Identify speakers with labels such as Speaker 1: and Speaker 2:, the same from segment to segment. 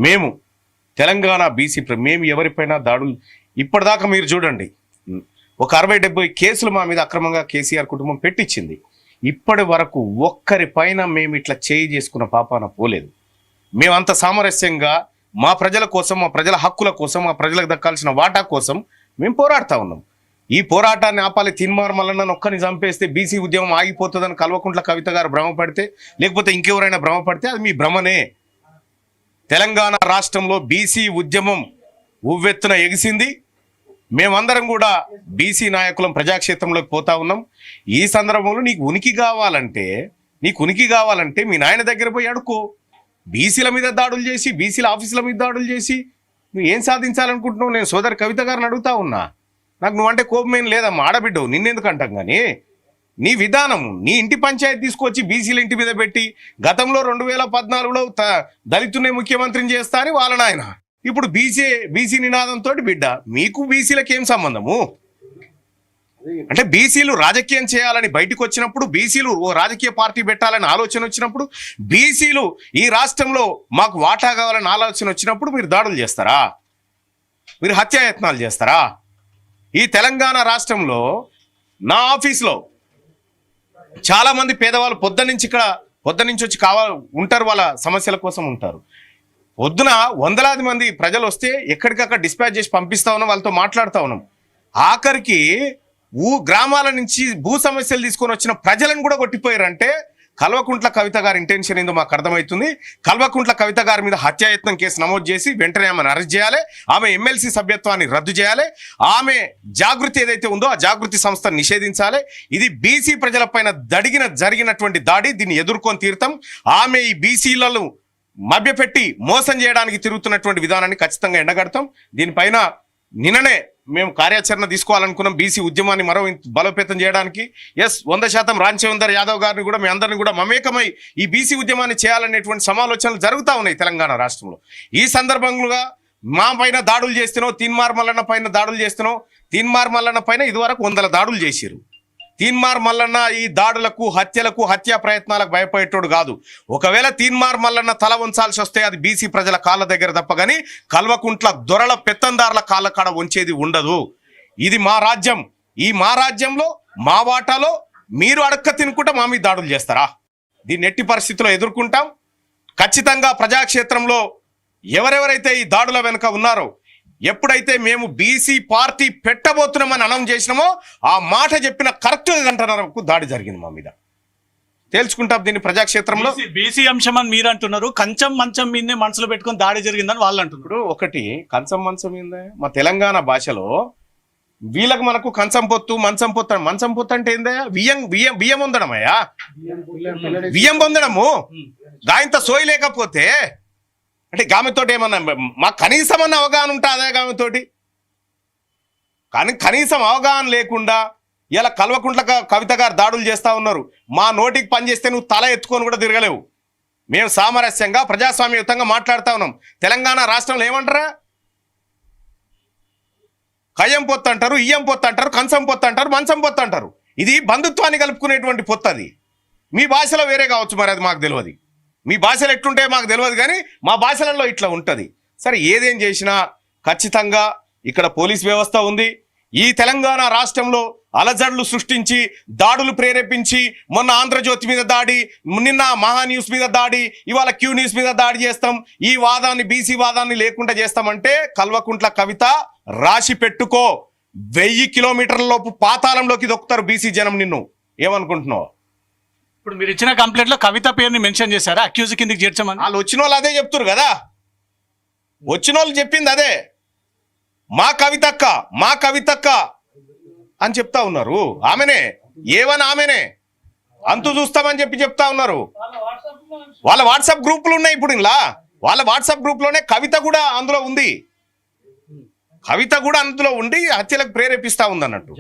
Speaker 1: మేము తెలంగాణ బీసీ మేము ఎవరిపైన దాడులు ఇప్పటిదాకా మీరు చూడండి, ఒక 60-70 కేసులు మా మీద అక్రమంగా కేసీఆర్ కుటుంబం పెట్టించింది. ఇప్పటి వరకు ఒక్కరిపైన మేము ఇట్లా చేయి చేసుకున్న పాపాన పోలేదు. మేమంత సామరస్యంగా మా ప్రజల కోసం, మా ప్రజల హక్కుల కోసం, మా ప్రజలకు దక్కాల్సిన వాటా కోసం మేము పోరాడుతూ ఉన్నాం. ఈ పోరాటాన్ని ఆపాలి. తీన్మార్ మల్లన్న ఒక్కని చంపేస్తే బీసీ ఉద్యమం ఆగిపోతుందని కల్వకుంట్ల కవిత గారు భ్రమపడితే, లేకపోతే ఇంకెవరైనా భ్రమపడితే అది మీ భ్రమనే. తెలంగాణ రాష్ట్రంలో బీసీ ఉద్యమం ఉవ్వెత్తున ఎగిసింది. మేమందరం కూడా బీసీ నాయకులం ప్రజాక్షేత్రంలోకి పోతా ఉన్నాం. ఈ సందర్భంలో నీకు ఉనికి కావాలంటే మీ నాయన దగ్గర పోయి అడుకో. బీసీల మీద దాడులు చేసి, బీసీల ఆఫీసుల మీద దాడులు చేసి నువ్వు ఏం సాధించాలనుకుంటున్నావు? నేను సోదరి కవిత గారిని అడుగుతా ఉన్నా. నాకు నువ్వంటే కోపం ఏం లేదమ్మా, ఆడబిడ్డవు, నిన్నెందుకు అంటాం. కానీ నీ విధానము, నీ ఇంటి పంచాయతీ తీసుకొచ్చి బీసీల ఇంటి మీద పెట్టి, గతంలో 2014లో దళితునే ముఖ్యమంత్రిని చేస్తా అని వాళ్ళ నాయన, ఇప్పుడు బీసీ నినాదంతో బిడ్డ. మీకు బీసీలకు ఏం సంబంధము? అంటే బీసీలు రాజకీయం చేయాలని బయటకు వచ్చినప్పుడు, బీసీలు ఓ రాజకీయ పార్టీ పెట్టాలని ఆలోచన వచ్చినప్పుడు, బీసీలు ఈ రాష్ట్రంలో మాకు వాటా కావాలని ఆలోచన వచ్చినప్పుడు మీరు దాడులు చేస్తారా? మీరు హత్యాయత్నాలు చేస్తారా? ఈ తెలంగాణ రాష్ట్రంలో నా ఆఫీస్లో చాలా మంది పేదవాళ్ళు పొద్దునుంచి వచ్చి ఉంటారు, వాళ్ళ సమస్యల కోసం ఉంటారు. పొద్దున వందలాది మంది ప్రజలు వస్తే ఎక్కడికక్కడ డిస్పాచ్ చేసి పంపిస్తా ఉన్నాం, వాళ్ళతో మాట్లాడుతూ ఉన్నాం. ఆఖరికి గ్రామాల నుంచి భూ సమస్యలు తీసుకొని వచ్చిన ప్రజలను కూడా కొట్టిపోయారంటే కల్వకుంట్ల కవిత గారి ఇంటెన్షన్ ఏందో మాకు అర్థమవుతుంది. కల్వకుంట్ల కవిత గారి మీద హత్యాయత్నం కేసు నమోదు చేసి వెంటనే ఆమెను అరెస్ట్ చేయాలి. ఆమె ఎమ్మెల్సీ సభ్యత్వాన్ని రద్దు చేయాలి. ఆమె జాగృతి ఏదైతే ఉందో ఆ జాగృతి సంస్థను నిషేధించాలి. ఇది బీసీ ప్రజలపైన జరిగినటువంటి దాడి. దీన్ని ఎదుర్కొని తీరుతాం. ఆమె ఈ బీసీలను మభ్యపెట్టి మోసం చేయడానికి తిరుగుతున్నటువంటి విధానాన్ని ఖచ్చితంగా ఎండగడతాం. దీనిపైన నిన్ననే మేము కార్యాచరణ తీసుకోవాలనుకున్నాం. బీసీ ఉద్యమాన్ని మరో బలోపేతం చేయడానికి 100% రాంచందర్ యాదవ్ గారిని కూడా మీ అందరిని కూడా మమేకమై ఈ బీసీ ఉద్యమాన్ని చేయాలనేటువంటి సమాలోచనలు జరుగుతూ ఉన్నాయి తెలంగాణ రాష్ట్రంలో. ఈ సందర్భంగా మా పైన దాడులు చేస్తున్నావు, తీన్మార్ మల్లన్న పైన దాడులు చేస్తున్నావు. తీన్మార్ మల్లన్న పైన ఇదివరకు 100 దాడులు చేసిరు. తీన్మార్ మల్లన్న ఈ దాడులకు, హత్యలకు, హత్యా ప్రయత్నాలకు భయపడేటోడు కాదు. ఒకవేళ తీన్మార్ మల్లన్న తల వంచాల్సి వస్తే అది బీసీ ప్రజల కాళ్ళ దగ్గర తప్ప కానీ కల్వకుంట్ల దొరల పెత్తందారుల కాళ్ళ కాడ వంచేది ఉండదు. ఇది మా రాజ్యం. ఈ మా రాజ్యంలో మా వాటాలో మీరు అడక్క తినుకుంటా మా మీద దాడులు చేస్తారా? దీన్ని ఎట్టి పరిస్థితుల్లో ఎదుర్కొంటాం. ఖచ్చితంగా ప్రజాక్షేత్రంలో ఎవరెవరైతే ఈ దాడుల వెనుక ఉన్నారో, ఎప్పుడైతే మేము బీసీ పార్టీ పెట్టబోతున్నామని అనౌన్స్ చేసినామో ఆ మాట చెప్పిన కరెక్ట్ గంటన్నరకు దాడి జరిగింది మా మీద. తేల్చుకుంటాం దీన్ని ప్రజాక్షేత్రంలో.
Speaker 2: బీసీ అంశం అని మీరు అంటున్నారు, కంచం మంచం మీదనే మనసులో పెట్టుకుని దాడి జరిగిందని వాళ్ళు అంటున్నారు.
Speaker 1: ఒకటి కంచం మంచం మీద మా తెలంగాణ భాషలో వీళ్ళకు మనకు కంచం పొత్తు, మంచం పొత్తు. మంచం పొత్తు అంటే ఏందయ్యా? బియ్యం పొందడమయ్యా, బియ్యం పొందడము. దాంతో సోయి లేకపోతే అంటే గామెతోటి ఏమన్నా మాకు కనీసం అన్న అవగాహన ఉంటుందా? గామెతోటి కానీ కనీసం అవగాహన లేకుండా ఇలా కల్వకుంట్ల కవిత గారు దాడులు చేస్తూ ఉన్నారు. మా నోటికి పనిచేస్తే నువ్వు తల ఎత్తుకొని కూడా తిరగలేవు. మేము సామరస్యంగా ప్రజాస్వామ్యయుతంగా మాట్లాడుతూ ఉన్నాం. తెలంగాణ రాష్ట్రంలో ఏమంటారా? కయ్యం పొత్తు అంటారు, ఇయ్యం పొత్తు అంటారు, కంచం పొత్తు అంటారు, మంచం పొత్తు అంటారు. ఇది బంధుత్వాన్ని కలుపుకునేటువంటి పొత్తు. అది మీ భాషలో వేరే కావచ్చు, మరి అది మాకు తెలియదు. మీ భాషలు ఎట్లుంటే మాకు తెలియదు, కానీ మా భాషలలో ఇట్లా ఉంటుంది. సరే, ఏదేం చేసినా ఖచ్చితంగా ఇక్కడ పోలీస్ వ్యవస్థ ఉంది. ఈ తెలంగాణ రాష్ట్రంలో అలజడులు సృష్టించి, దాడులు ప్రేరేపించి, మొన్న ఆంధ్రజ్యోతి మీద దాడి, నిన్న మహా న్యూస్ మీద దాడి, ఇవాళ క్యూ న్యూస్ మీద దాడి చేస్తాం, ఈ వాదాన్ని బీసీ వాదాన్ని లేకుండా చేస్తామంటే కల్వకుంట్ల కవిత రాసి పెట్టుకో. 1000 కిలోమీటర్ల లోపు పాతాళంలోకి దొక్కుతారు బీసీ జనం. నిన్ను ఏమనుకుంటున్నావు?
Speaker 2: ఇప్పుడు మీరు ఇచ్చిన కంప్లైంట్ లో కవిత పేరుని మెన్షన్ చేశారా? అక్యూజ్ కిందకి చేర్చమని
Speaker 1: వాళ్ళు వచ్చిన వాళ్ళు అదే చెప్తారు కదా. వచ్చిన వాళ్ళు చెప్పింది అదే, మా కవితక్క అని చెప్తా ఉన్నారు. ఆమెనే ఆమెనే అంతు చూస్తామని చెప్తా ఉన్నారు. వాళ్ళ వాట్సాప్ గ్రూపులు ఉన్నాయి. ఇప్పుడు ఇలా వాళ్ళ వాట్సాప్ గ్రూప్ లోనే కవిత కూడా అందులో ఉంది. ఉండి హత్యలకు ప్రేరేపిస్తా ఉంది అన్నట్టు.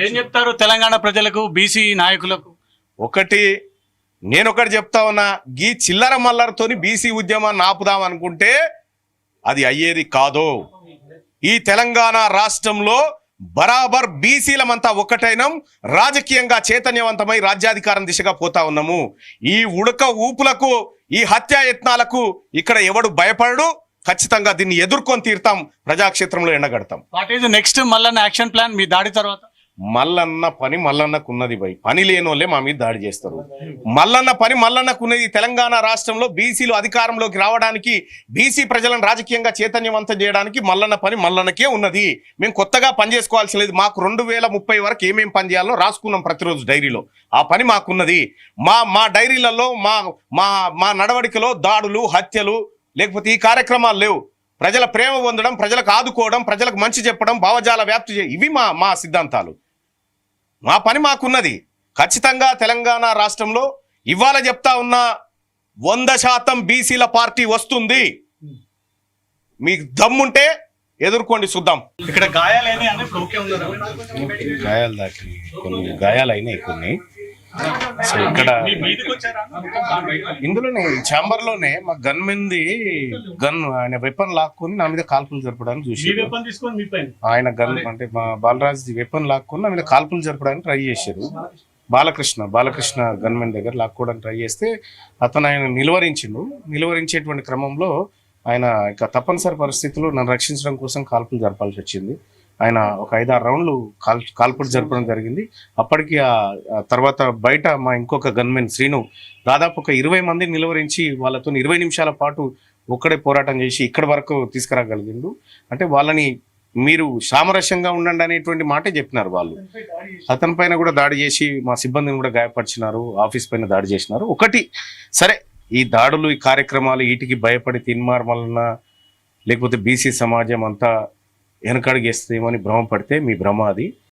Speaker 2: ఏం చెప్తారు తెలంగాణ ప్రజలకు, బీసీ నాయకులకు?
Speaker 1: నేనొకటి చెప్తా ఉన్నా, గీ చిల్లర మల్లరతోని బీసీ ఉద్యమాన్ని ఆపుదాం అనుకుంటే అది అయ్యేది కాదు. ఈ తెలంగాణ రాష్ట్రంలో బరాబర్ బీసీలమంతా ఒక్కటైనం, రాజకీయంగా చైతన్యవంతమై రాజ్యాధికారం దిశగా పోతా ఉన్నాము. ఈ ఉడక ఊపులకు ఈ హత్యాయత్నాలకు ఇక్కడ ఎవడు భయపడడు. ఖచ్చితంగా దీన్ని ఎదుర్కొని తీరుతాం, ప్రజాక్షేత్రంలో ఎండగడతాం.
Speaker 2: What is next Mallanna action plan మీ దాడి తర్వాత?
Speaker 1: మల్లన్న పని మల్లన్నకు ఉన్నది భయ్. పని లేనోళ్ళే మా మీద దాడి చేస్తారు. మల్లన్న పని మల్లన్నకు ఉన్నది. తెలంగాణ రాష్ట్రంలో బీసీలు అధికారంలోకి రావడానికి, బీసీ ప్రజలను రాజకీయంగా చైతన్యవంతం చేయడానికి మల్లన్న పని మల్లన్నకే ఉన్నది. మేము కొత్తగా పని చేసుకోవాల్సి లేదు. మాకు 2030 వరకు ఏమేం పని చేయాలో రాసుకున్నాం ప్రతిరోజు డైరీలో. ఆ పని మాకున్నది. మా డైరీలలో మా నడవడికలో దాడులు, హత్యలు లేకపోతే ఈ కార్యక్రమాలు లేవు. ప్రజల ప్రేమ పొందడం, ప్రజలకు ఆదుకోవడం, ప్రజలకు మంచి చెప్పడం, భావజాల వ్యాప్తి ఇవి మా సిద్ధాంతాలు. మా పని మాకున్నది. ఖచ్చితంగా తెలంగాణ రాష్ట్రంలో ఇవాళ చెప్తా ఉన్న 100% బీసీల పార్టీ వస్తుంది. మీకు దమ్ముంటే ఎదుర్కోండి, చూద్దాం.
Speaker 2: ఇక్కడ గాయాలేని అని ఓకే ఉన్నారు.
Speaker 1: గాయాలు దాకి కొన్ని గాయాలు అయినాయి కొన్ని. సో ఇక్కడ ఇందులోనే ఛాంబర్ లోనే మా గన్ మంది ఆయన వెపన్ లాక్కొని నా మీద కాల్పులు జరపడానికి చూసి, ఆయన గన్ అంటే మా బాలరాజ్ వెపన్ లాక్కొని నా మీద కాల్పులు జరపడానికి ట్రై చేశారు. బాలకృష్ణ గన్మెన్ దగ్గర లాక్కోవడానికి ట్రై చేస్తే అతను ఆయన నిలువరించేటువంటి క్రమంలో ఆయన ఇక తప్పనిసరి పరిస్థితుల్లో నన్ను రక్షించడం కోసం కాల్పులు జరపాల్సి వచ్చింది. ఆయన ఒక 5-6 రౌండ్లు కాల్పులు జరపడం జరిగింది. అప్పటికి ఆ తర్వాత బయట మా ఇంకొక గన్మెన్ శ్రీను దాదాపు ఒక 20 మంది నిలువరించి వాళ్ళతో 20 నిమిషాల పాటు ఒక్కడే పోరాటం చేసి ఇక్కడి వరకు తీసుకురాగలిగిండు. అంటే వాళ్ళని మీరు సామరస్యంగా ఉండండి అనేటువంటి మాటే చెప్పినారు వాళ్ళు. అతని పైన కూడా దాడి చేసి మా సిబ్బందిని కూడా గాయపరిచినారు, ఆఫీస్ పైన దాడి చేసినారు. ఒకటి సరే, ఈ దాడులు, ఈ కార్యక్రమాలు వీటికి భయపడి తిన్మార్ వలన లేకపోతే బీసీ సమాజం అంతా వెనకడుగేస్తుందేమని భ్రమపడితే మీ భ్రమ అది.